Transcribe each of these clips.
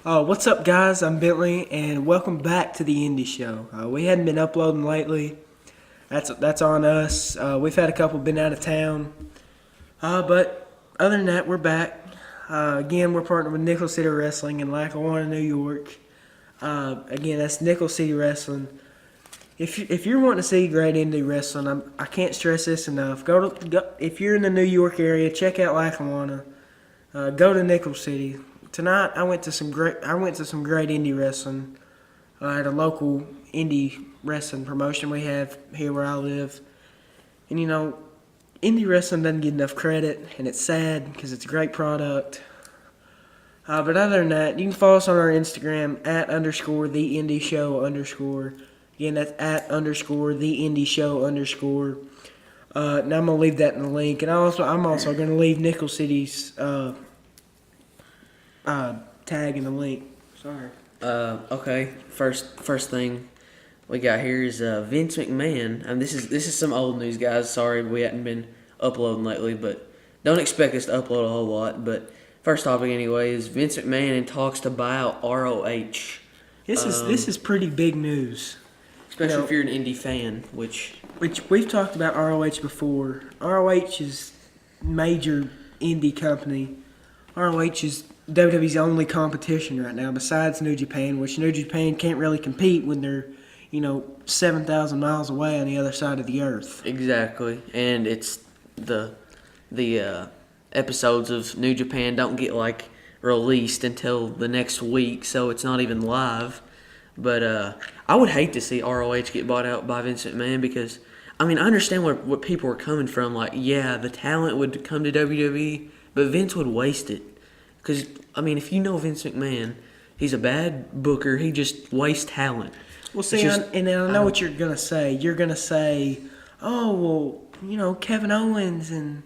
What's up, guys? I'm Bentley, and welcome back to the Indie Show. We hadn't been uploading lately. That's on us. We've had a couple been out of town, but other than that, we're back. Again, we're partnered with Nickel City Wrestling in Lackawanna, New York. Again, that's Nickel City Wrestling. If you're wanting to see great indie wrestling, I can't stress this enough. If you're in the New York area, check out Lackawanna. Go to Nickel City. Tonight I went to some great indie wrestling at a local indie wrestling promotion we have here where I live. And indie wrestling doesn't get enough credit, and it's sad because it's a great product. But other than that, you can follow us on our Instagram @_TheIndieShow_. Again, that's @_TheIndieShow_. Now I'm gonna leave that in the link, and I'm also gonna leave Nickel City's tag in the link. Sorry. Okay. First thing we got here is Vince McMahon. And this is some old news, guys. Sorry we hadn't been uploading lately, but don't expect us to upload a whole lot. But first topic anyway is Vince McMahon in talks to buy out ROH. This is pretty big news, especially if you're an indie fan, which we've talked about ROH before. ROH is major indie company. ROH is WWE's only competition right now besides New Japan, which New Japan can't really compete when they're, 7,000 miles away on the other side of the earth. Exactly, and it's the episodes of New Japan don't get released until the next week, so it's not even live. But I would hate to see ROH get bought out by Vince McMahon because, I understand what people are coming from. The talent would come to WWE, but Vince would waste it. Because, if you know Vince McMahon, he's a bad booker. He just wastes talent. Well, see, I know what you're going to say. You're going to say, Kevin Owens and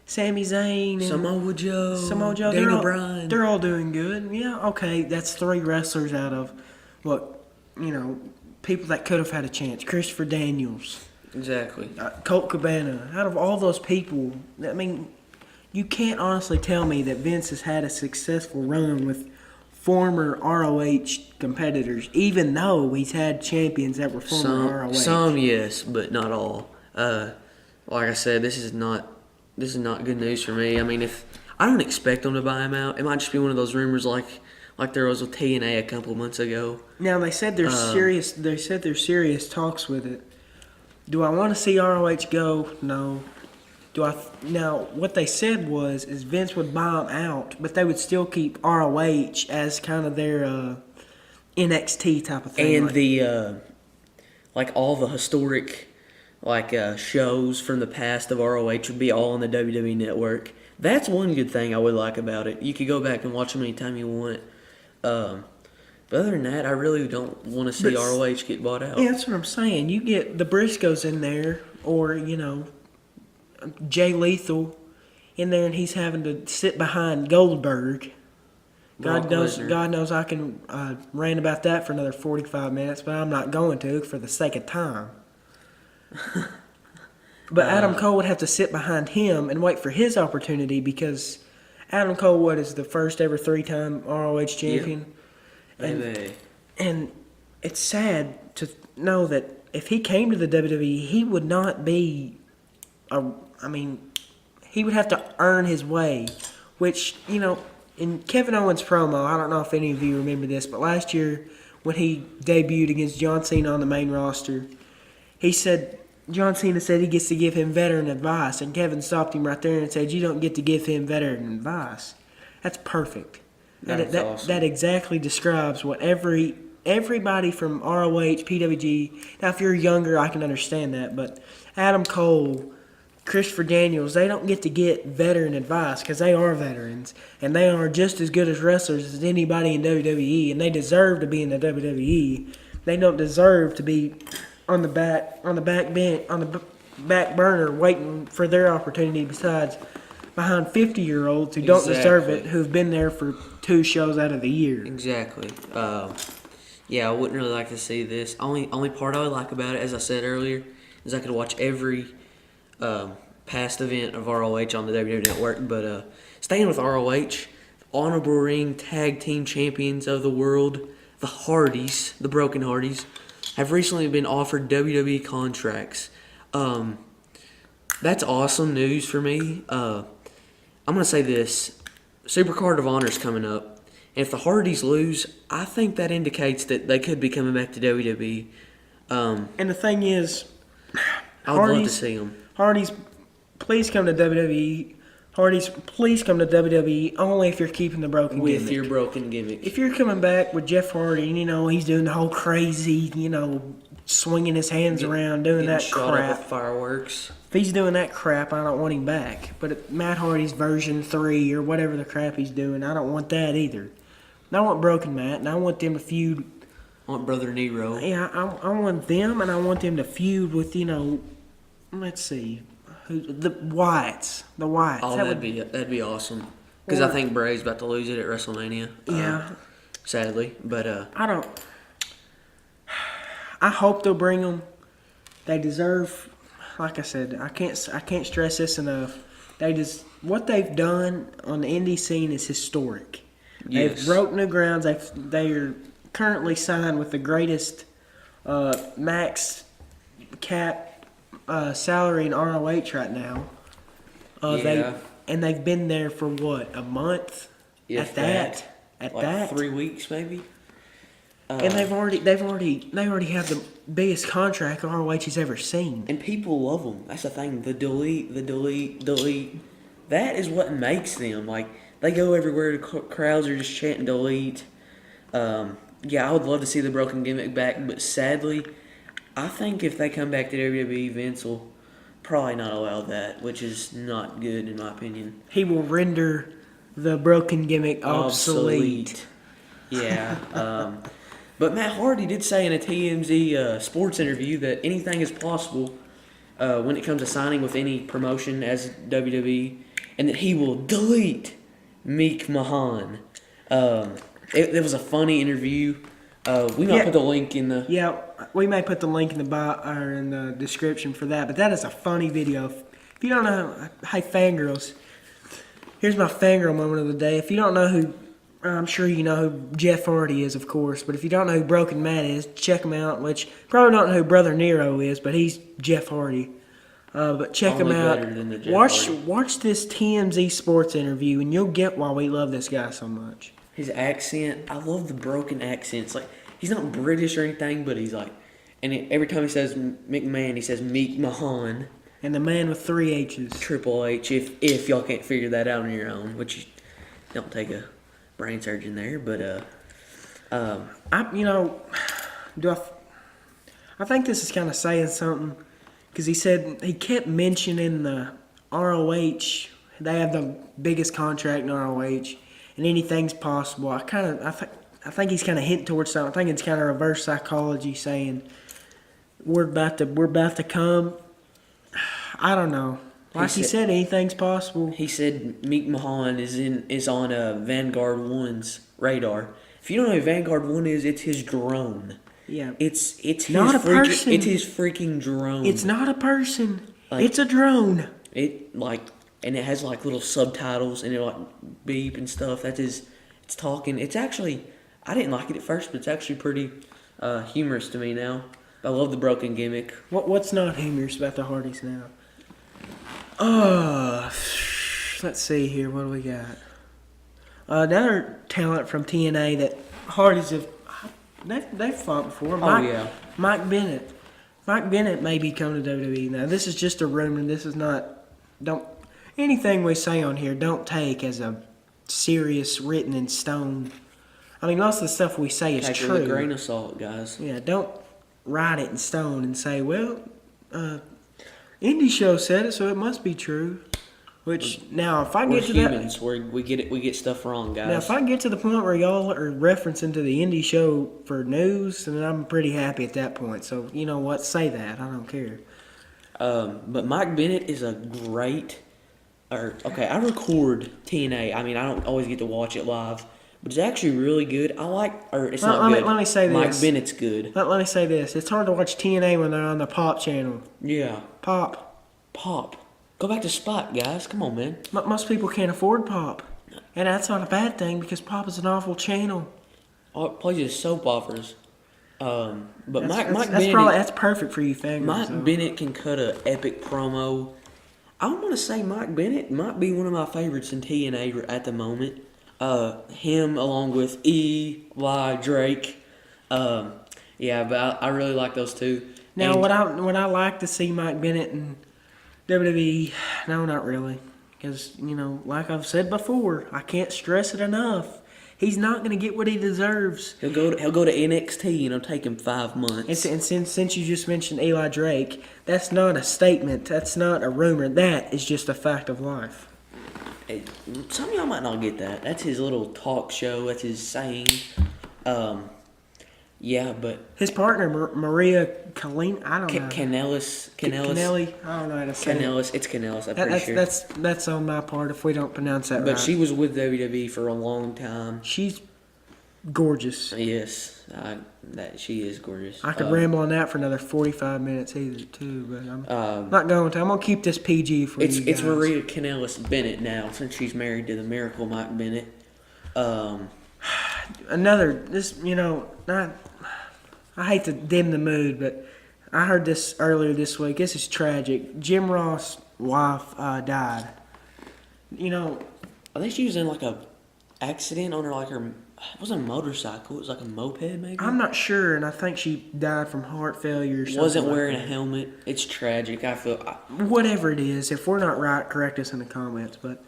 Sami Zayn and Samoa Joe, Daniel Bryan. They're all doing good. Yeah, okay, that's 3 wrestlers out of, people that could have had a chance. Christopher Daniels. Exactly. Colt Cabana. Out of all those people, you can't honestly tell me that Vince has had a successful run with former ROH competitors, even though he's had champions that were former ROH. Some, yes, but not all. Like I said, this is not good news for me. If I don't expect them to buy him out, it might just be one of those rumors like there was with TNA a couple months ago. Now they said they're serious. They said they're serious talks with it. Do I want to see ROH go? No. Now, what they said is Vince would buy them out, but they would still keep ROH as kind of their NXT type of thing. And all the historic shows from the past of ROH would be all on the WWE network. That's one good thing I would like about it. You could go back and watch them anytime you want. But other than that, I really don't want to see ROH get bought out. Yeah, that's what I'm saying. You get the Briscoes in there, or Jay Lethal in there, and he's having to sit behind Goldberg. God knows I can rant about that for another 45 minutes, but I'm not going to for the sake of time. But Adam Cole would have to sit behind him and wait for his opportunity because Adam Cole, is the first ever 3-time ROH champion? Yep. And it's sad to know that if he came to the WWE, he would not be he would have to earn his way, which, in Kevin Owens' promo, I don't know if any of you remember this, but last year when he debuted against John Cena on the main roster, John Cena said he gets to give him veteran advice, and Kevin stopped him right there and said, you don't get to give him veteran advice. That's perfect. That's awesome. That exactly describes what everybody from ROH, PWG, now if you're younger, I can understand that, but Adam Cole, Christopher Daniels, they don't get to get veteran advice because they are veterans, and they are just as good as wrestlers as anybody in WWE, and they deserve to be in the WWE. They don't deserve to be on the back burner waiting for their opportunity besides behind 50-year-olds who don't deserve it, who've been there for 2 shows out of the year. Exactly. I wouldn't really like to see this. Only part I would like about it, as I said earlier, is I could watch every past event of ROH on the WWE Network. But staying with ROH, honorable ring tag team champions of the world, the Hardys, the Broken Hardys, have recently been offered WWE contracts. That's awesome news for me. I'm going to say this. Supercard of Honor is coming up. And if the Hardys lose, I think that indicates that they could be coming back to WWE. And the thing is, I would love to see them. Hardys, please come to WWE. Hardys, please come to WWE only if you're keeping the broken With gimmick. your broken gimmick. If you're coming back with Jeff Hardy, he's doing the whole crazy, swinging his hands around, doing that shot crap. up with fireworks. If he's doing that crap, I don't want him back. But if Matt Hardy's version 3 or whatever the crap he's doing, I don't want that either. I want Broken Matt, and I want them to feud. I want Brother Nero. Yeah, I want them, and I want them to feud with, let's see, the Wyatts. The Wyatts. Oh, that'd be awesome. Because I think Bray's about to lose it at WrestleMania. Yeah. Sadly, but I hope they'll bring them. They deserve. Like I said, I can't stress this enough. What they've done on the indie scene is historic. Yes. They've broken new grounds. They are currently signed with the greatest max cap salary in ROH right now. They've been there for what, a month? If At that 3 weeks maybe. And they already have the biggest contract ROH has ever seen. And people love them. That's the thing. The delete. That is what makes them. Like, they go everywhere. The crowds are just chanting delete. I would love to see the broken gimmick back, but sadly, I think if they come back to WWE, Vince will probably not allow that, which is not good in my opinion. He will render the broken gimmick obsolete. Yeah. But Matt Hardy did say in a TMZ sports interview that anything is possible when it comes to signing with any promotion as WWE, and that he will delete Meek Mahan. It was a funny interview. We might put the link in the... Yeah, we may put the link in the bio or in the description for that, but that is a funny video. If you don't know, hey fangirls, here's my fangirl moment of the day. If you don't know who... I'm sure you know who Jeff Hardy is, of course, but if you don't know who Broken Matt is, check him out, which probably don't know who Brother Nero is, but he's Jeff Hardy. But check him out. Watch this TMZ sports interview, and you'll get why we love this guy so much. His accent, I love the broken accents. Like, he's not British or anything, but he's like, and every time he says McMahon, he says Meek Mahan. And the man with 3 H's. Triple H, if y'all can't figure that out on your own, which you don't take a brain surgeon there, but I think this is kind of saying something, because he kept mentioning the ROH. They have the biggest contract in ROH, and anything's possible. I think he's kind of hinting towards something. I think it's kind of reverse psychology, saying we're about to come. I don't know. Like he said, anything's possible. He said Meek Mahan is on Vanguard 1's radar. If you don't know who Vanguard 1 is, it's his drone. Yeah. It's not a person. It's his freaking drone. It's not a person. It's a drone. And it has like little subtitles and it like beep and stuff. It's talking. It's actually, I didn't like it at first, but it's actually pretty humorous to me now. I love the broken gimmick. What's not humorous about the Hardys now? Let's see here. What do we got? Another talent from TNA that Hardys they've fought before. Mike Bennett. Mike Bennett may be coming to WWE. Now, this is just a rumor. This is not... Anything we say on here, don't take as a serious written in stone. I mean, most of the stuff we say is true. true. Take it with a grain of salt, guys. Yeah, don't write it in stone and say, well, Indie Show said it, so it must be true. Which, now, if I get to humans, that... we get stuff wrong, guys. Now, if I get to the point where y'all are referencing to the Indie Show for news, then I'm pretty happy at that point. So, you know what? Say that. I don't care. But Mike Bennett is a great... I record TNA. I mean, I don't always get to watch it live, but it's actually really good. Let me say this. Mike Bennett's good. Let me say this. It's hard to watch TNA when they're on the Pop channel. Yeah. Pop. Go back to Spot, guys. Come on, man. Most people can't afford Pop. And that's not a bad thing because Papa's an awful channel. It plays his soap operas. But Mike That's Bennett, probably that's perfect for you fangirls. Mike Bennett can cut an epic promo. I want to say Mike Bennett might be one of my favorites in TNA at the moment. Him along with Eli Drake. Yeah, but I really like those two. Now, And what I like to see Mike Bennett and WWE, no, not really, because like I've said before, I can't stress it enough. He's not going to get what he deserves. he'll go to NXT and it'll take him 5 months. And since you just mentioned Eli Drake, that's not a statement. That's not a rumor. That is just a fact of life. Hey, some of y'all might not get that. That's his little talk show. That's his saying. Yeah, but His partner, Maria Colleen, I don't know. Canellis, Canelli, I don't know how to say Canellis. It's Canellis. I'm pretty sure. That's on my part if we don't pronounce that right. But she was with WWE for a long time. She's gorgeous. Yes, that she is gorgeous. I could ramble on that for another 45 minutes either, too, but I'm not going to. I'm going to keep this PG for you guys. It's Maria Kanellis Bennett now, since she's married to the Miracle Mike Bennett. I hate to dim the mood, but I heard this earlier this week. This is tragic. Jim Ross' wife died. I think she was in like a accident on it wasn't a motorcycle. It was like a moped, maybe. I'm not sure, and I think she died from heart failure or something. Wasn't wearing a helmet. It's tragic. Whatever it is, if we're not right, correct us in the comments. But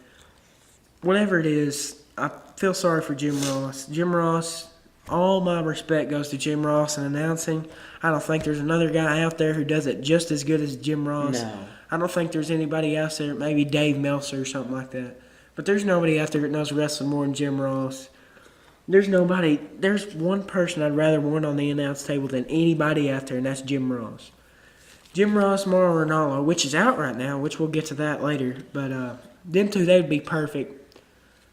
whatever it is, I feel sorry for Jim Ross. Jim Ross, all my respect goes to Jim Ross in announcing. I don't think there's another guy out there who does it just as good as Jim Ross. No. I don't think there's anybody else there, maybe Dave Meltzer or something like that. But there's nobody out there that knows wrestling more than Jim Ross. There's one person I'd rather want on the announce table than anybody out there, and that's Jim Ross. Jim Ross, Mauro Ranallo, which is out right now, which we'll get to that later. But them two, they would be perfect.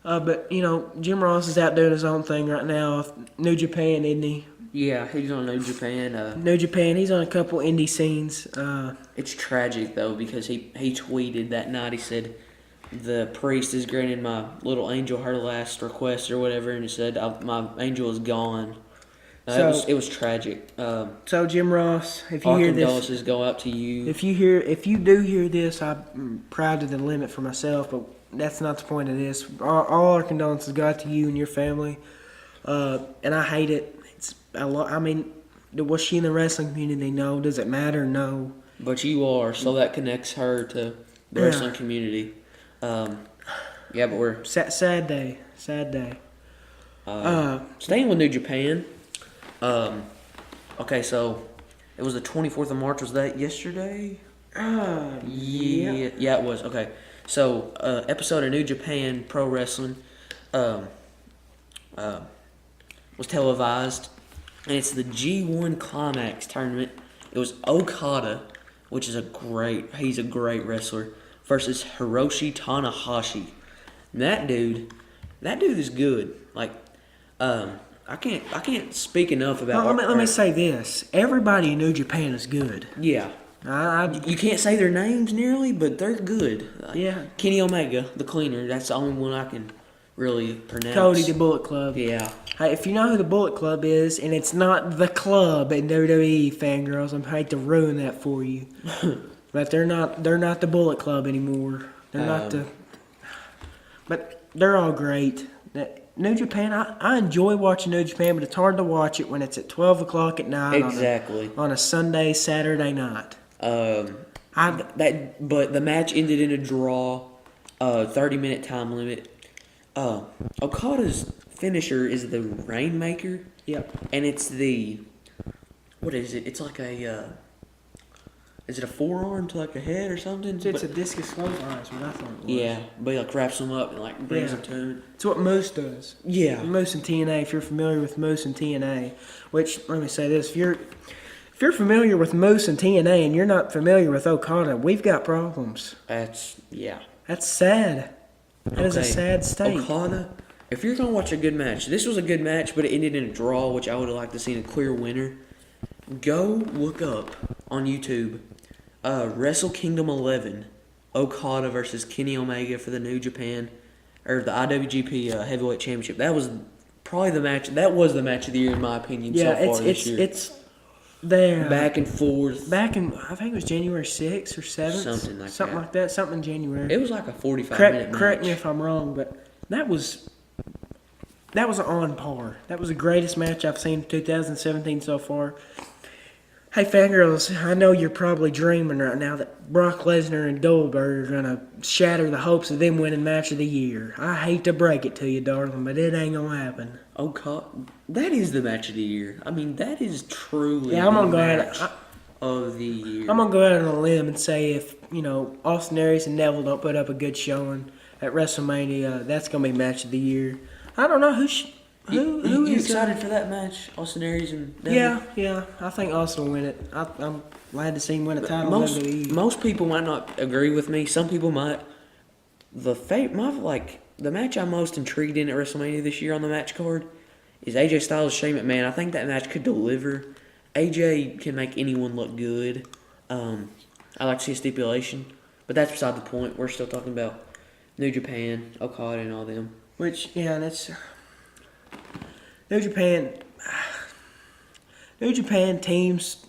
But Jim Ross is out doing his own thing right now. New Japan, isn't he? Yeah, he's on New Japan. New Japan, he's on a couple indie scenes. It's tragic, though, because he tweeted that night, he said, the priest has granted my little angel her last request or whatever, and he said, my angel is gone. It was tragic. So Jim Ross, if you hear this, condolences go out to you. If you do hear this, I'm proud to the limit for myself, but that's not the point of this. All our condolences go out to you and your family, and I hate it. It's a lot. I mean, was she in the wrestling community? No. Does it matter? No. But you are, so that connects her to the wrestling community. Yeah, but we're sad day. Staying with New Japan. Okay, so it was the 24th of March. Was that yesterday? Yeah, it was. Okay, so episode of New Japan Pro Wrestling was televised, and it's the G1 Climax tournament. It was Okada, which is he's a great wrestler, versus Hiroshi Tanahashi. And that dude is good. Like, I can't speak enough about. Let me say this: everybody in New Japan is good. Yeah. You can't say their names nearly, but they're good. Yeah. Kenny Omega, the cleaner. That's the only one I can really pronounce. Cody, the Bullet Club. Yeah. Hey, if you know who the Bullet Club is, and it's not the club in WWE, fangirls, I hate to ruin that for you. But they're not the Bullet Club anymore. They're not the. But they're all great. New Japan, I enjoy watching New Japan, but it's hard to watch it when it's at 12 o'clock at night. Exactly. On a Sunday, Saturday night. But the match ended in a draw, 30-minute time limit. Okada's finisher is the Rainmaker. Yep. And it's what is it? It's like is it a forearm to like a head or something? It's a discus clothesline, is what I thought it was. Yeah, but he like wraps them up and like brings them to him. It's what Moose does. Yeah. Moose and TNA, if you're familiar with Moose and TNA, which, let me say this, if you're familiar with Moose and TNA and you're not familiar with Okada, we've got problems. That's sad. That is a sad state. Okada, if you're going to watch a good match, this was a good match, but it ended in a draw, which I would have liked to see a clear winner. Go look up on YouTube Wrestle Kingdom 11, Okada versus Kenny Omega for the New Japan or the IWGP Heavyweight Championship. That was probably the match. That was the match of the year in my opinion so far this year. It's there. Back and forth. Back in, I think it was January 6th or 7th. Something like that. Something in January. It was like a 45-minute match. Correct me if I'm wrong, but that was on par. That was the greatest match I've seen in 2017 so far. Hey, fangirls, I know you're probably dreaming right now that Brock Lesnar and Goldberg are going to shatter the hopes of them winning match of the year. I hate to break it to you, darling, but it ain't going to happen. Oh, God. That is the match of the year. I mean, that is truly I'm gonna the go match ahead. of the year. I'm going to go out on a limb and say if, Austin Aries and Neville don't put up a good showing at WrestleMania, that's going to be match of the year. I don't know who you is excited for that match, Austin Aries and Neville? Yeah. I think Austin will win it. I'm glad to see him win a title. Most people might not agree with me. Some people might. The match I'm most intrigued in at WrestleMania this year on the match card is AJ Styles, Shane McMahon. I think that match could deliver. AJ can make anyone look good. I like to see a stipulation, but that's beside the point. We're still talking about New Japan, Okada, and all them. That's New Japan teams.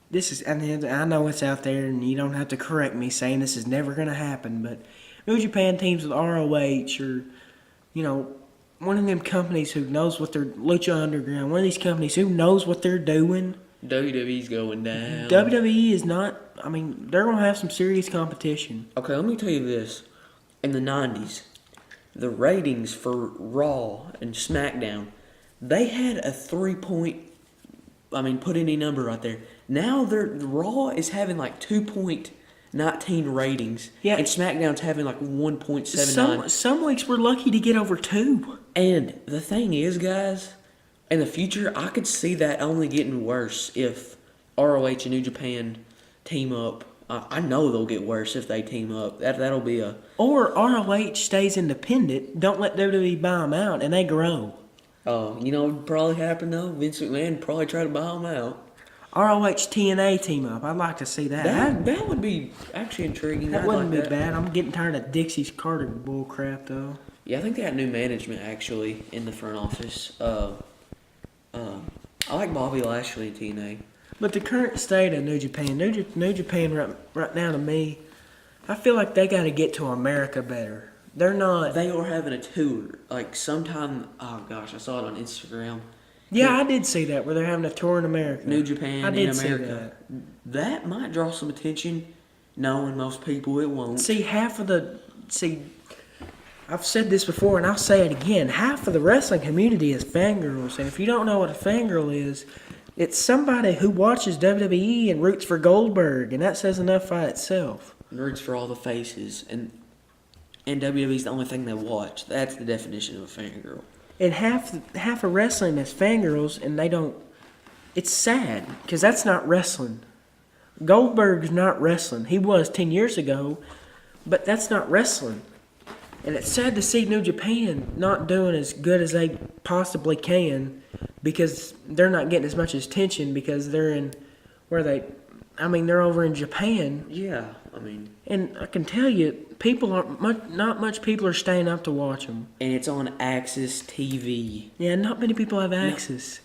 This is, and I know it's out there, and you don't have to correct me saying this is never going to happen. But New Japan teams with ROH or, one of them companies who knows what they're Lucha Underground. One of these companies who knows what they're doing. WWE's going down. WWE is not. I mean, they're going to have some serious competition. Okay, let me tell you this. In the 90s, the ratings for Raw and SmackDown, they had a 3-point, put any number right there. Now Raw is having like 2.19 ratings, and SmackDown's having like 1.79. Some weeks we're lucky to get over 2. And the thing is, guys, in the future, I could see that only getting worse if ROH and New Japan team up. I know they'll get worse if they team up. That'll be a... Or ROH stays independent, don't let WWE buy them out, and they grow. Oh, what would probably happen, though? Vince McMahon would probably try to buy them out. ROH TNA team up. I'd like to see that. That would be actually intriguing. That wouldn't be bad. I'm getting tired of Dixie's Carter bull crap, though. Yeah, I think they got new management, actually, in the front office. I like Bobby Lashley in TNA. But the current state of New Japan, New Japan right now to me, I feel like they got to get to America better. They're not. They are having a tour. Like sometime, oh gosh, I saw it on Instagram. Yeah, I did see that, where they're having a tour in America. New Japan I did in America. See that. That might draw some attention, knowing most people it won't. I've said this before and I'll say it again. Half of the wrestling community is fangirls. And if you don't know what a fangirl is, it's somebody who watches WWE and roots for Goldberg. And that says enough by itself. Roots for all the faces. And WWE's the only thing they watch. That's the definition of a fangirl. And half of wrestling is fangirls, and they don't. It's sad because that's not wrestling. Goldberg's not wrestling. He was 10 years ago, but that's not wrestling. And it's sad to see New Japan not doing as good as they possibly can because they're not getting as much attention because they're in they're over in Japan. Yeah, And I can tell you, not much people are staying up to watch them. And it's on Access TV. Yeah, not many people have access.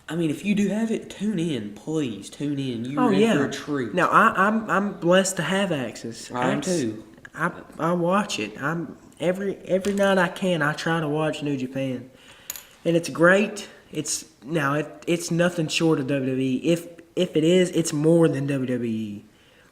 If you do have it, tune in, please. Tune in. You're in for a treat. Now, I'm blessed to have access. I am too. I watch it. Every night I can, I try to watch New Japan. And it's great. It's nothing short of WWE. If it is, it's more than WWE.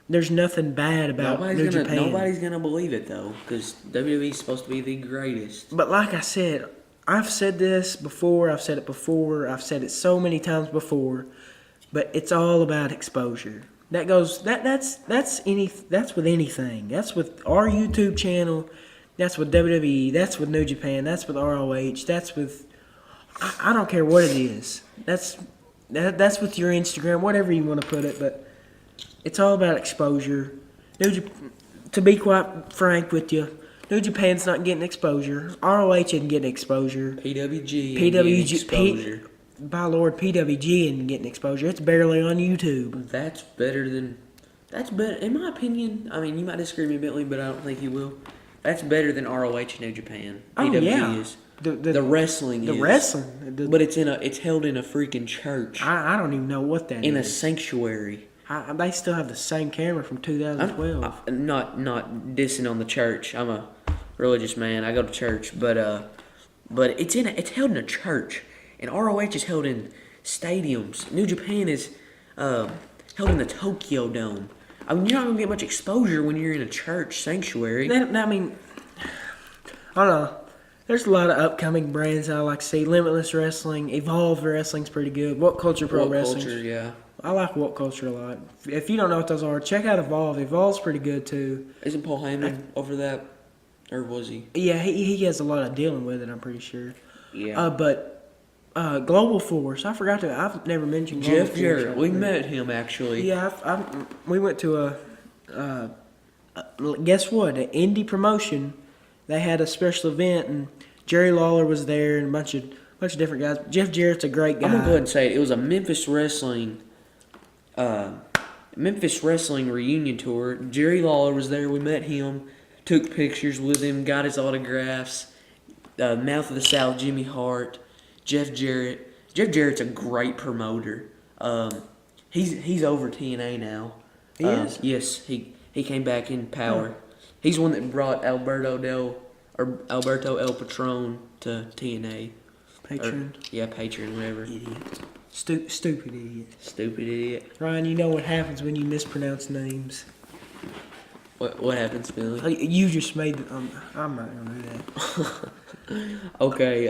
There's nothing bad about New Japan. Nobody's going to believe it, though, because WWE's supposed to be the greatest. But like I said, I've said this before. I've said it before. I've said it so many times before. But it's all about exposure. That's with anything. That's with our YouTube channel. That's with WWE. That's with New Japan. That's with ROH. That's with... I don't care what it is. That's with your Instagram, whatever you want to put it, but... It's all about exposure. To be quite frank with you, New Japan's not getting exposure. ROH isn't getting exposure. PWG ain't getting exposure. By Lord, PWG isn't getting exposure. It's barely on YouTube. That's better, in my opinion. You might disagree with me, Bentley, but I don't think you will. That's better than ROH and New Japan. Oh, PWG yeah. is. The The wrestling the is. wrestling. But it's held in a freaking church. I don't even know what that in a is. sanctuary. They still have the same camera from 2012. I'm not dissing on the church. I'm a religious man. I go to church, but it's held in a church, and ROH is held in stadiums. New Japan is held in the Tokyo Dome. I mean, you're not gonna get much exposure when you're in a church sanctuary. I mean, I don't know. There's a lot of upcoming brands I like to see. Limitless Wrestling, Evolve Wrestling's pretty good. What Culture Pro What Wrestling. culture, yeah. I like What Culture a lot. If you don't know what those are, check out Evolve. Evolve's pretty good too. Isn't Paul Heyman over that, or was he? Yeah, he has a lot of dealing with it. I'm pretty sure. Yeah. But Global Force. I forgot to. I've never mentioned Global Jeff Force. Jarrett. We met him actually. Yeah, we went to guess what? An indie promotion. They had a special event, and Jerry Lawler was there, and a bunch of different guys. Jeff Jarrett's a great guy. I'm gonna go ahead and say it. It was a Memphis Wrestling reunion tour. Jerry Lawler was there. We met him, took pictures with him, got his autographs. Mouth of the South, Jimmy Hart, Jeff Jarrett. Jeff Jarrett's a great promoter. He's over TNA now. He is? Yes, he came back in power. He's the one that brought Alberto El Patron to TNA. Patron. Patron, whatever. Idiot. Stupid idiot. Stupid idiot. Ryan, you know what happens when you mispronounce names. What happens, Billy? You just made. I'm not gonna do that. Okay.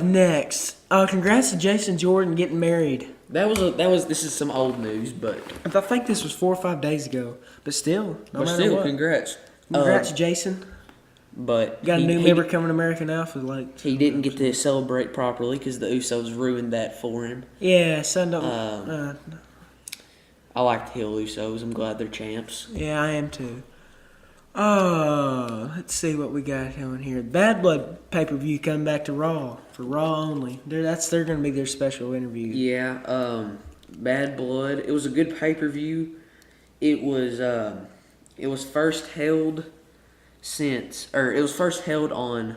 Next. Congrats to Jason Jordan getting married. This is some old news, but I think this was 4 or 5 days ago. But still, congrats. Congrats, Jason. But You got a new member coming to American Alpha. Like he didn't get to celebrate properly because the Usos ruined that for him. yeah, son don't. I like the Hill Usos. I'm glad they're champs. Yeah, I am too. Let's see what we got going here. Bad Blood pay-per-view coming back to Raw for Raw only. They're going to be their special interview. Yeah, Bad Blood. It was a good pay-per-view. It was first held on.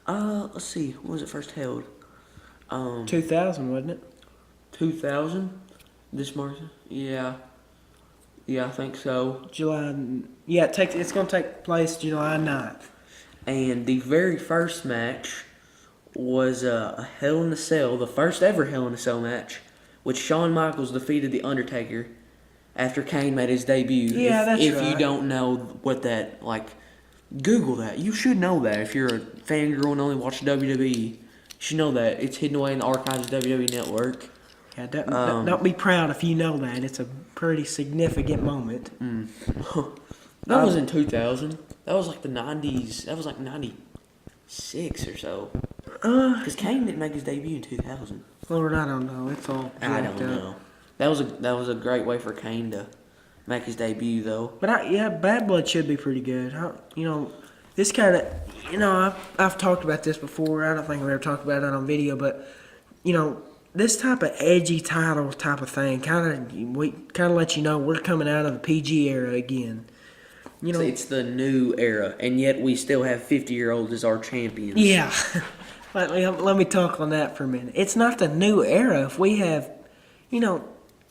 Let's see. When was it first held? 2000, wasn't it? 2000. This March. Yeah, I think so. July. Yeah, it's going to take place July 9th. And the very first match was a Hell in a Cell, the first ever Hell in a Cell match, which Shawn Michaels defeated The Undertaker after Kane made his debut. Yeah, that's right. If you don't know what that, Google that. You should know that if you're a fangirl and only watch WWE. You should know that. It's hidden away in the archives of WWE Network. Yeah, don't be proud if you know that. It's a pretty significant moment. That was in 2000. That was like the 90s. That was like 96 or so. Because Kane didn't make his debut in 2000. Lord, I don't know. It's all I don't know. That was a great way for Kane to make his debut, though. But Bad Blood should be pretty good. This kind of, I've talked about this before. I don't think I've ever talked about it on video, but this type of edgy title type of thing kind of lets you know we're coming out of the PG era again. It's the new era, and yet we still have 50-year-olds as our champions. Yeah. Let me talk on that for a minute. It's not the new era. If we have,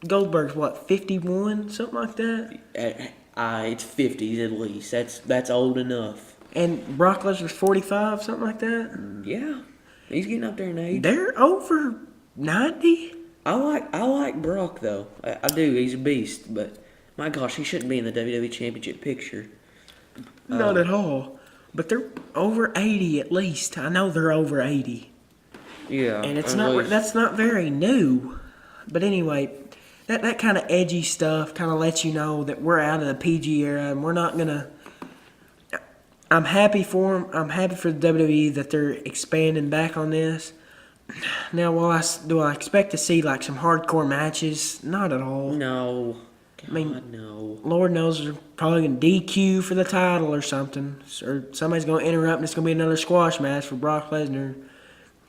Goldberg's 51, something like that. It's 50s at least. That's old enough. And Brock Lesnar's 45, something like that. Yeah, he's getting up there in age. They're over 90. I like Brock though. I do. He's a beast, but my gosh, he shouldn't be in the WWE Championship picture. Not at all. But they're over 80 at least. I know they're over 80. Yeah, and that's not very new. But anyway, that kind of edgy stuff kind of lets you know that we're out of the PG era, and we're not gonna. I'm happy for them. I'm happy for the WWE that they're expanding back on this. Now, do I expect to see some hardcore matches? Not at all. No. God, no. Lord knows they're probably going to DQ for the title or something. Or somebody's going to interrupt and it's going to be another squash match for Brock Lesnar.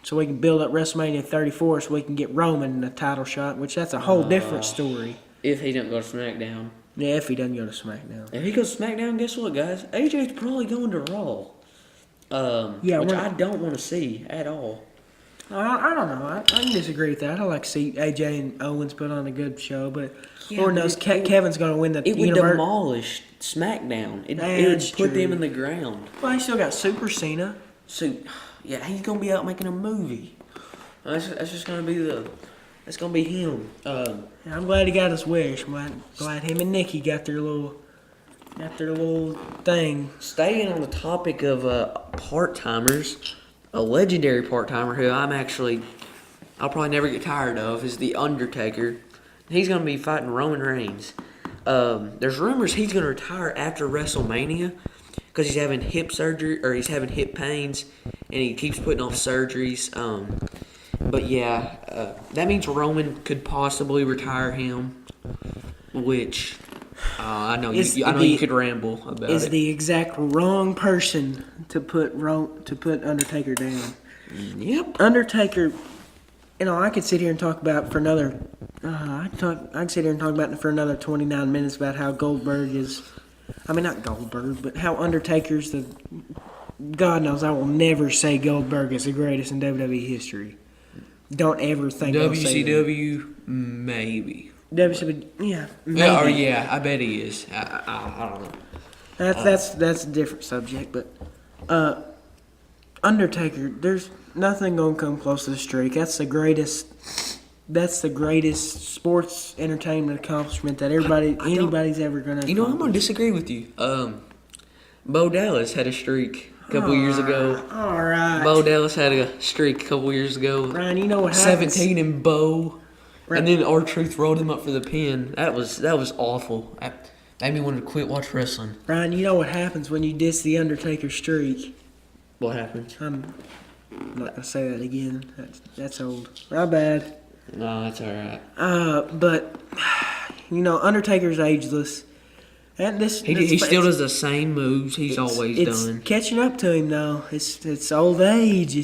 So we can build up WrestleMania 34 so we can get Roman in a title shot, which that's a whole different story. If he doesn't go to SmackDown. Yeah, if he doesn't go to SmackDown. If he goes to SmackDown, guess what, guys? AJ's probably going to Raw. Yeah, which we're- I don't want to see at all. I don't know. I can disagree with that. I like to see AJ and Owens put on a good show, but Yeah, Lord but knows it- Kevin's going to win the It would universe. demolish SmackDown. It would That's put true. them in the ground. Well, he still got Super Cena. So, yeah, he's gonna be out making a movie. That's just gonna be that's gonna be him. Yeah, I'm glad he got his wish. I'm glad him and Nikki got their little thing. Staying on the topic of part timers, a legendary part timer who I'll probably never get tired of is the Undertaker. He's gonna be fighting Roman Reigns. There's rumors he's gonna retire after WrestleMania because he's having hip surgery or he's having hip pains and he keeps putting off surgeries. But yeah, that means Roman could possibly retire him, which I know you could ramble about Is it. the exact wrong person to put Undertaker down. Yep. Undertaker, I could sit here and talk about for another. I could sit here and talk about it for another 29 minutes about how Goldberg is. I mean, not Goldberg, but how Undertaker's the. God knows, I will never say Goldberg is the greatest in WWE history. Don't ever think I'll say that. WCW, maybe. WCW, yeah, maybe. Yeah, yeah, I bet he is. I don't know. That's a different subject, but Undertaker, there's nothing gonna come close to the streak. That's the greatest sports entertainment accomplishment that anybody's ever gonna. I'm gonna disagree with you. Bo Dallas had a streak a couple years ago. All right. Bo Dallas had a streak a couple years ago. Ryan, you know what happens? 17 and Bo. Right. And then R-Truth rolled him up for the pin. That was awful. That made me want to quit watch wrestling. Ryan, you know what happens when you diss the Undertaker streak? What happened? I'm not gonna say that again. That's old. My bad. No, that's all right. But Undertaker's ageless. And He still does the same moves he's always done. It's catching up to him though. It's old age.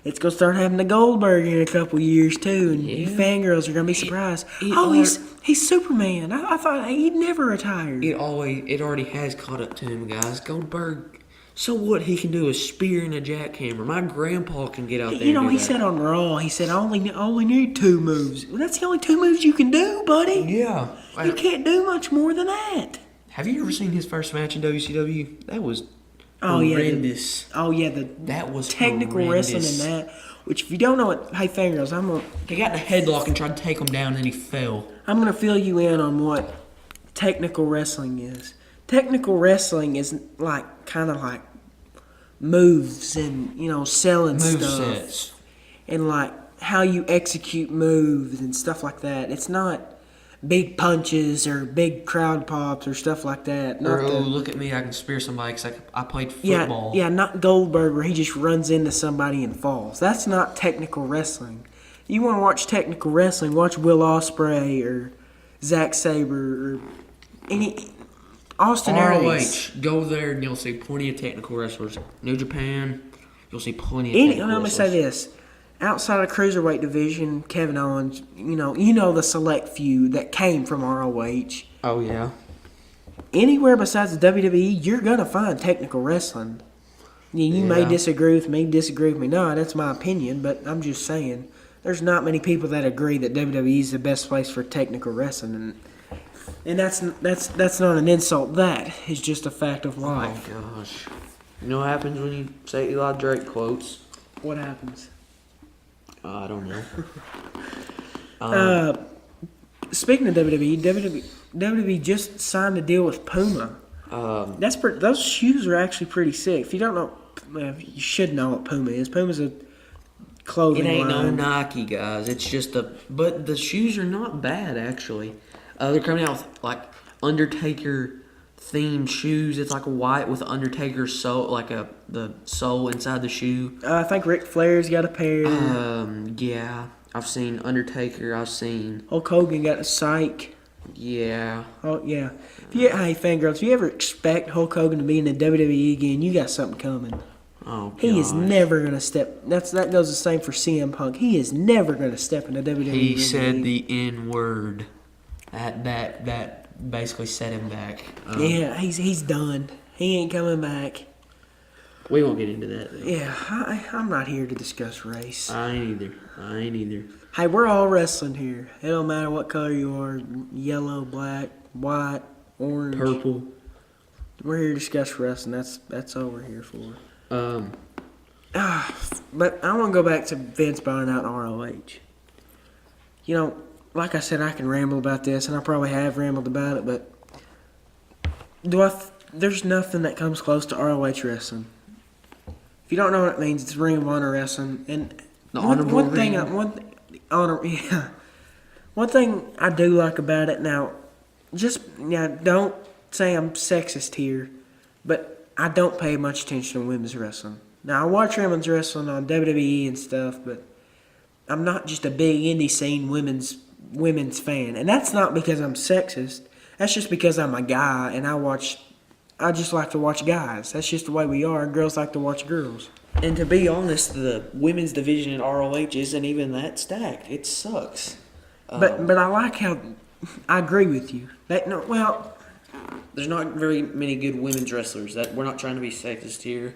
It's gonna start happening to Goldberg in a couple years too, and you fangirls are gonna be surprised. He's Superman. I thought he'd never retired. It already has caught up to him, guys. Goldberg. So what he can do is spear and a jackhammer. My grandpa can get out there. And do He that. said on Raw, he said I only need 2 moves. Well, that's the only 2 moves you can do, buddy. Yeah. You can't do much more than that. Have you ever seen his first match in WCW? That was horrendous. horrendous. That was technical horrendous. wrestling in that. Which, if you don't know what, hey fangirls, He got in a headlock and tried to take him down, and then he fell. I'm gonna fill you in on what technical wrestling is. Technical wrestling is kind of like moves and selling Move stuff sets. and how you execute moves and stuff like that. It's not big punches or big crowd pops or stuff like that. Look at me, I can spear somebody because I played football. Yeah, not Goldberg where he just runs into somebody and falls. That's not technical wrestling. You want to watch technical wrestling, watch Will Ospreay or Zack Sabre or any Austin Aries. ROH, go there and you'll see plenty of technical wrestlers. New Japan, you'll see plenty of technical Let me wrestlers. say this. Outside of cruiserweight division, Kevin Owens, the select few that came from ROH. Oh, yeah. Anywhere besides the WWE, you're going to find technical wrestling. You may disagree with me. No, that's my opinion, but I'm just saying. There's not many people that agree that WWE is the best place for technical wrestling. And that's not an insult. That is just a fact of life. Oh, gosh. You know what happens when you say Eli Drake quotes? What happens? I don't know. Speaking of WWE just signed a deal with Puma. Those shoes are actually pretty sick. If you don't know, you should know what Puma is. Puma's a clothing It ain't line. no Nike, guys. It's just but the shoes are not bad, actually. They're coming out with, Undertaker themed shoes. It's white with Undertaker's soul, the sole inside the shoe. I think Ric Flair's got a pair. Yeah. I've seen Undertaker. I've seen... Hulk Hogan got a Psych. Yeah. Oh, yeah. Hey, fangirls, if you ever expect Hulk Hogan to be in the WWE again, you got something coming. Oh, gosh. He is never going to step... That goes the same for CM Punk. He is never going to step in the WWE He again. said the N-word. That basically set him back. Yeah, he's done. He ain't coming back. We won't get into that, though. Yeah, I'm not here to discuss race. I ain't either. Hey, we're all wrestling here. It don't matter what color you are, yellow, black, white, orange. Purple. We're here to discuss wrestling. That's all we're here for. But I want to go back to Vince buying out ROH. You know, like I said, I can ramble about this, and I probably have rambled about it, but there's nothing that comes close to ROH wrestling. If you don't know what it means, it's Ring of Honor wrestling, and one thing I do like about it now, don't say I'm sexist here, but I don't pay much attention to women's wrestling. Now, I watch women's wrestling on WWE and stuff, but I'm not just a big indie scene women's fan. And that's not because I'm sexist. That's just because I'm a guy and I just like to watch guys. That's just the way we are. Girls like to watch girls. And to be honest, the women's division in ROH isn't even that stacked. It sucks. But I like how I agree with you. There's not very many good women's wrestlers. We're not trying to be sexist here.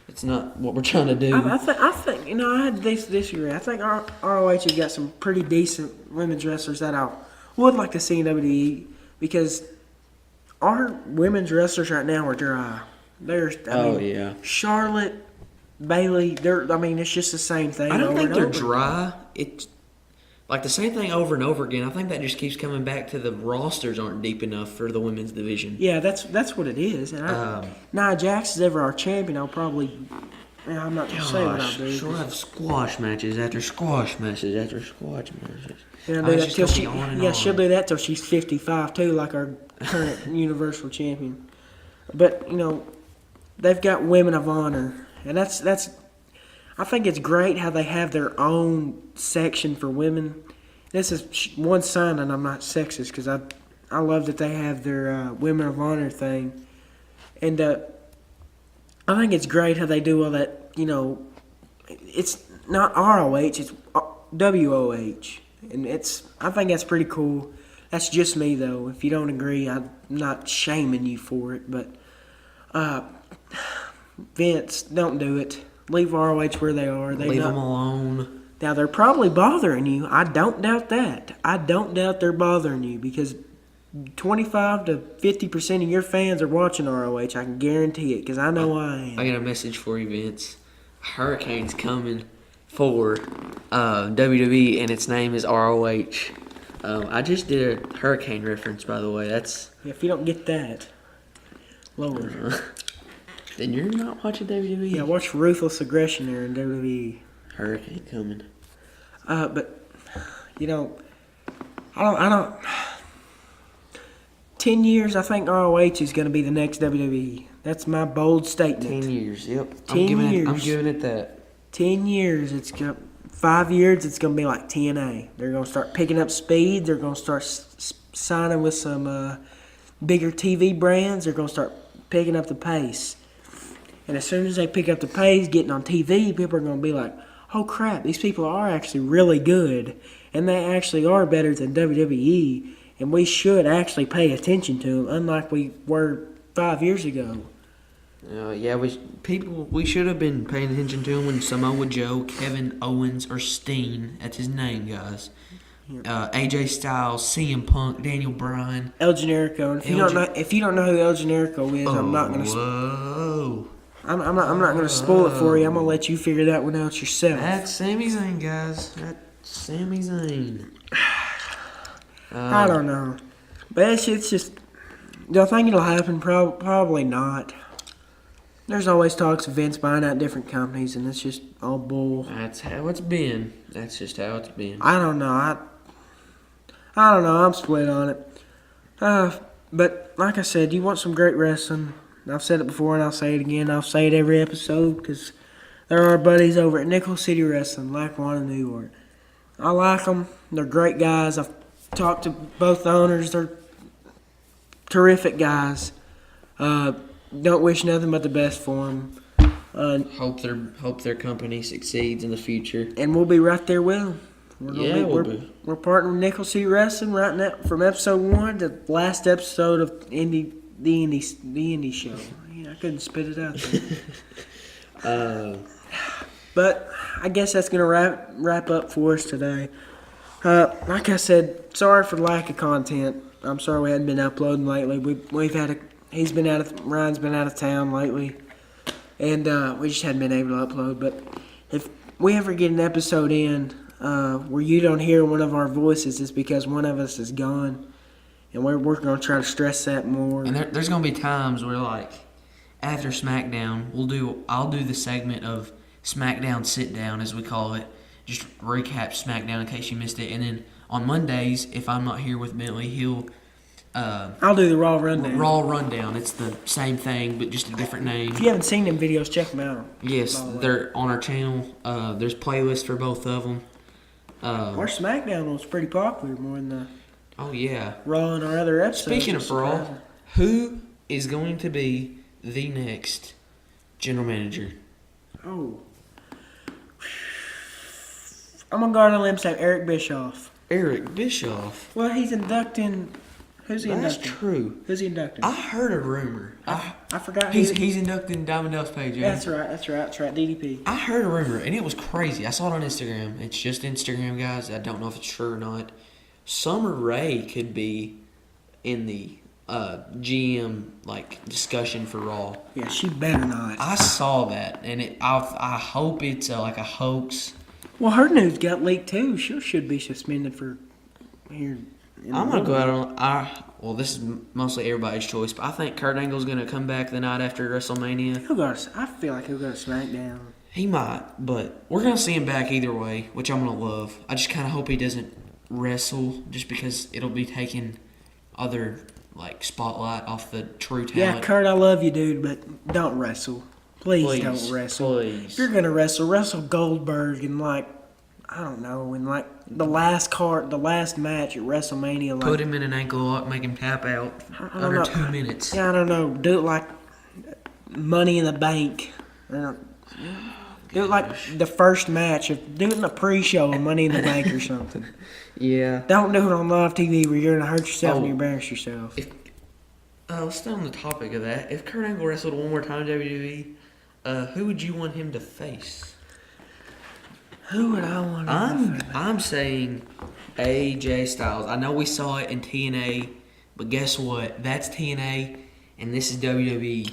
It's not what we're trying to do. I think I had this disagree. I think ROH has got some pretty decent women's wrestlers that I would like to see in WWE because our women's wrestlers right now are dry. Charlotte, Bailey. It's just the same thing. I don't think they're dry. It's like the same thing over and over again. I think that just keeps coming back to the rosters aren't deep enough for the women's division. Yeah, that's what it is. And Nia Jax is ever our champion. I'll probably. I'm not gonna say what I'll do. She'll have squash matches after squash matches after squash matches. She'll do that till she's 55 too, like our current Universal Champion. But they've got Women of Honor, and that's. I think it's great how they have their own section for women. This is one sign, and I'm not sexist because I love that they have their Women of Honor thing, and I think it's great how they do all that. It's not ROH, it's WOH, and I think that's pretty cool. That's just me though. If you don't agree, I'm not shaming you for it, but Vince, don't do it. Leave ROH where they are. Leave them alone. Now, they're probably bothering you. I don't doubt that. I don't doubt they're bothering you because 25 to 50% of your fans are watching ROH. I can guarantee it because I know I am. I got a message for you, Vince. Hurricane's coming for WWE, and its name is ROH. I just did a hurricane reference, by the way. If you don't get that, Lord. Then you're not watching WWE. Yeah, watch Ruthless Aggression there in WWE. Hurricane coming. But I don't. 10 years, I think ROH is going to be the next WWE. That's my bold statement. 10 years, yep. 10 years. I'm giving it that. 10 years, 5 years, it's going to be like TNA. They're going to start picking up speed. They're going to start signing with some bigger TV brands. They're going to start picking up the pace. And as soon as they pick up the pace, getting on TV, people are going to be like, oh crap, these people are actually really good. And they actually are better than WWE. And we should actually pay attention to them, unlike we were 5 years ago. We should have been paying attention to them when Samoa Joe, Kevin Owens, or Steen, that's his name, guys. AJ Styles, CM Punk, Daniel Bryan, El Generico. And if you don't know who El Generico is, I'm not going to. Whoa! I'm not going to spoil it for you. I'm going to let you figure that one out yourself. That's Sami Zayn, guys. That's Sami Zayn. I don't know, but it's just. Do I think it'll happen? Probably not. There's always talks of Vince buying out different companies, and it's just all bull. That's how it's been. That's just how it's been. I don't know. I don't know. I'm split on it. But like I said, you want some great wrestling. I've said it before, and I'll say it again. I'll say it every episode because there are buddies over at Nickel City Wrestling, Lackawanna, New York. I like them. They're great guys. I've talked to both the owners. They're terrific guys. Don't wish nothing but the best for them. Hope their company succeeds in the future. And we'll be right there with them. We're partnering with Nickel City Wrestling right now from episode 1 to the last episode of the Indie show. Yeah, I couldn't spit it out there. But I guess that's gonna wrap up for us today. Like I said, sorry for the lack of content. I'm sorry we hadn't been uploading lately. Ryan's been out of town lately, and we just hadn't been able to upload. But if we ever get an episode in where you don't hear one of our voices, it's because one of us is gone, and we're going to try to stress that more. And there's going to be times where, like, after SmackDown, I'll do the segment of SmackDown Sit Down, as we call it, just recap SmackDown in case you missed it, and then on Mondays, if I'm not here with Bentley, he'll I'll do the Raw Rundown. Raw Rundown. It's the same thing, but just a different name. If you haven't seen them videos, check them out. Yes, they're on our channel. There's playlists for both of them. Our SmackDown was pretty popular more than the Raw and our other episodes. Speaking of Raw, who is going to be the next general manager? Oh. I'm going to go on a limb and say Eric Bischoff. Eric Bischoff? Well, he's inducting... Who's he inducting? That's true. Who's he inducting? I heard a rumor. I forgot. He's inducting Diamond Dallas Page. Yeah? That's right. DDP. I heard a rumor, and it was crazy. I saw it on Instagram. It's just Instagram, guys. I don't know if it's true or not. Summer Rae could be in the GM discussion for Raw. Yeah, she better not. I saw that, and I hope it's like a hoax. Well, her news got leaked too. She should be suspended for here. I'm gonna go out on. Well, this is mostly everybody's choice, but I think Kurt Angle's gonna come back the night after WrestleMania. I feel like he'll go to SmackDown. He might, but we're gonna see him back either way, which I'm gonna love. I just kind of hope he doesn't wrestle, just because it'll be taking other spotlight off the true talent. Yeah, Kurt, I love you, dude, but don't wrestle. Please don't wrestle. Please. If you're gonna wrestle Goldberg in I don't know, in the last match at WrestleMania. Put him in an ankle lock, make him tap out under 2 minutes. Yeah, I don't know. Do it like Money in the Bank. Do it like the first match. Do it in the pre-show of Money in the Bank or something. Yeah. Don't do it on live TV where you're gonna hurt yourself and embarrass yourself. Let's stay on the topic of that. If Kurt Angle wrestled one more time WWE, who would you want him to face? Who would I want to I'm saying AJ Styles. I know we saw it in TNA, but guess what? That's TNA, and this is WWE.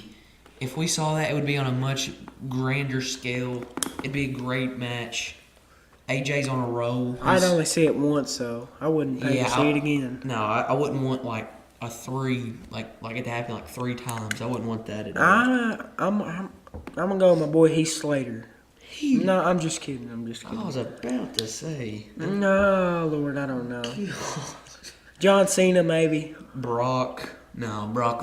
If we saw that, it would be on a much grander scale. It'd be a great match. AJ's on a roll. I'd only see it once, though. I wouldn't pay to see it again. No, I wouldn't want a three, it to happen 3 times. I wouldn't want that at all. I'm gonna go with my boy Heath Slater. No, I'm just kidding. I was about to say. No, Lord, I don't know. John Cena, maybe. Brock. No, Brock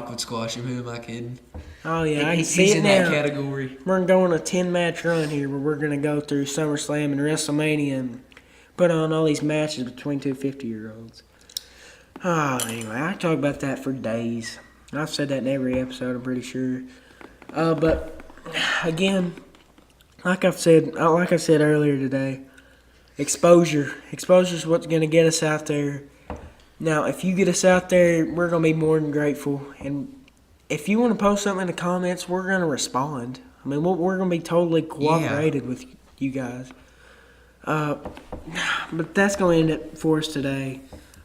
would squash him. Who am I kidding? Oh, yeah, I can see he's it in now. that category. We're going to go on a 10-match run here where we're going to go through SummerSlam and WrestleMania and put on all these matches between two 50-year-olds. Oh, anyway, I talk about that for days. I've said that in every episode, I'm pretty sure. But, again... Like I said earlier today, exposure. Exposure is what's going to get us out there. Now, if you get us out there, we're going to be more than grateful. And if you want to post something in the comments, we're going to respond. I mean, we're going to be totally cooperated with you guys. But that's going to end it for us today.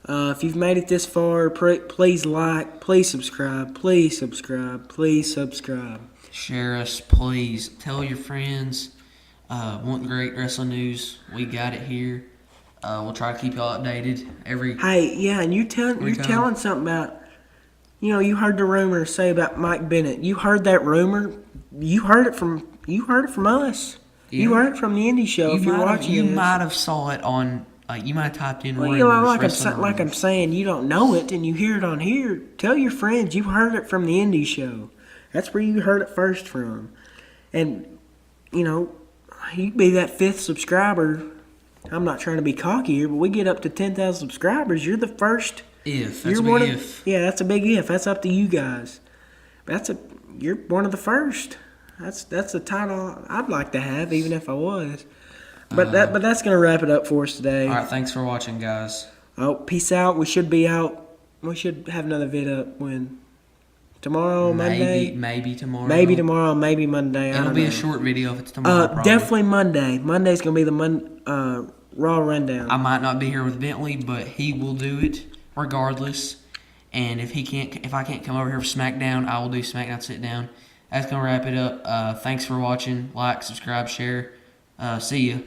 If you've made it this far, please like, please subscribe, please subscribe, please subscribe. Share us, please. Tell your friends. Want great wrestling news? We got it here. We'll try to keep y'all updated every. Hey, yeah, and you're telling something about. You heard the rumor say about Mike Bennett. You heard that rumor. You heard it from us. Yeah. You heard it from the Indie Show. If you're watching, you might have saw it on. You might have typed in rumors. Like I'm saying, you don't know it, and you hear it on here. Tell your friends you heard it from the Indie Show. That's where you heard it first from. And, you be that 5th subscriber. I'm not trying to be cocky here, but we get up to 10,000 subscribers. You're the first. If. That's a big if. Yeah, that's a big if. That's up to you guys. You're one of the first. That's the title I'd like to have, even if I was. But that's gonna wrap it up for us today. All right, thanks for watching, guys. Oh, peace out. We should be out. We should have another vid up when tomorrow, Monday. Maybe tomorrow. Maybe tomorrow, maybe Monday. It'll be a short video if it's tomorrow. Probably. Definitely Monday. Monday's gonna be the Raw rundown. I might not be here with Bentley, but he will do it regardless. And if I can't come over here for SmackDown, I will do SmackDown Sit Down. That's gonna wrap it up. Thanks for watching. Like, subscribe, share. See ya.